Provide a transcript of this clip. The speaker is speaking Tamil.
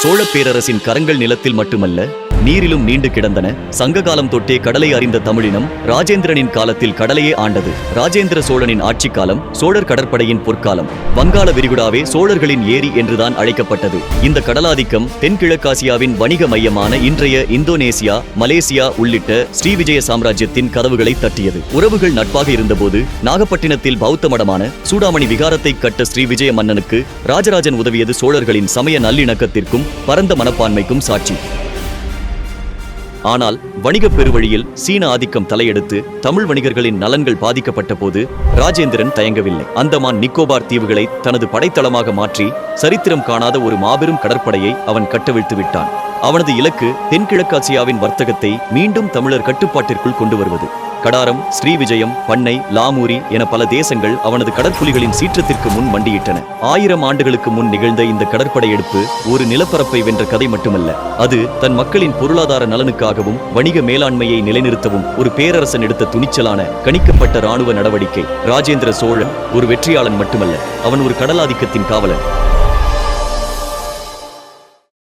சோழ பேரரசின் கரங்கள் நிலத்தில் மட்டுமல்ல நீரிலும் நீண்டு கிடந்தன. சங்ககாலம் தொட்டே கடலை அறிந்த தமிழினம் ராஜேந்திரனின் காலத்தில் கடலையே ஆண்டது. ராஜேந்திர சோழனின் ஆட்சி காலம் சோழர் கடற்படையின் பொற்காலம். வங்காள விரிகுடாவே சோழர்களின் ஏரி என்றுதான் அழைக்கப்பட்டது. இந்த கடலாதிக்கம் தென்கிழக்காசியாவின் வணிக மையமான இன்றைய இந்தோனேசியா, மலேசியா உள்ளிட்ட ஸ்ரீவிஜய சாம்ராஜ்யத்தின் கதவுகளை தட்டியது. உறவுகள் நட்பாக இருந்தபோது நாகப்பட்டினத்தில் பௌத்த மடமான சூடாமணி விகாரத்தை கட்ட ஸ்ரீவிஜய மன்னனுக்கு ராஜராஜன் உதவியது சோழர்களின் சமய நல்லிணக்கத்திற்கும் பரந்த மனப்பான்மைக்கும் சாட்சி. ஆனால் வணிக பெருவழியில் சீன ஆதிக்கம் தலையெடுத்து தமிழ் வணிகர்களின் நலன்கள் பாதிக்கப்பட்ட போது ராஜேந்திரன் தயங்கவில்லை. அந்தமான் நிக்கோபார் தீவுகளை தனது படைத்தளமாக மாற்றி சரித்திரம் காணாத ஒரு மாபெரும் கடற்படையை அவன் கட்டவிழ்த்து விட்டான். அவனது இலக்கு தென்கிழக்காசியாவின் வர்த்தகத்தை மீண்டும் தமிழர் கட்டுப்பாட்டிற்குள் கொண்டு வருவது. கடாரம், ஸ்ரீவிஜயம், பண்ணை, லாமூரி என பல தேசங்கள் அவனது கடற்புலிகளின் சீற்றத்திற்கு முன் மண்டியிட்டன. 1000 ஆண்டுகளுக்கு முன் நிகழ்ந்த இந்த கடற்படையெடுப்பு ஒரு நிலப்பரப்பை வென்ற கதை மட்டுமல்ல, அது தன் மக்களின் பொருளாதார நலனுக்காகவும் வணிக மேலாண்மையை நிலைநிறுத்தவும் ஒரு பேரரசன் எடுத்த துணிச்சலான கணிக்கப்பட்ட இராணுவ நடவடிக்கை. ராஜேந்திர சோழன் ஒரு வெற்றியாளன் மட்டுமல்ல, அவன் ஒரு கடலாதிக்கத்தின் காவலன்.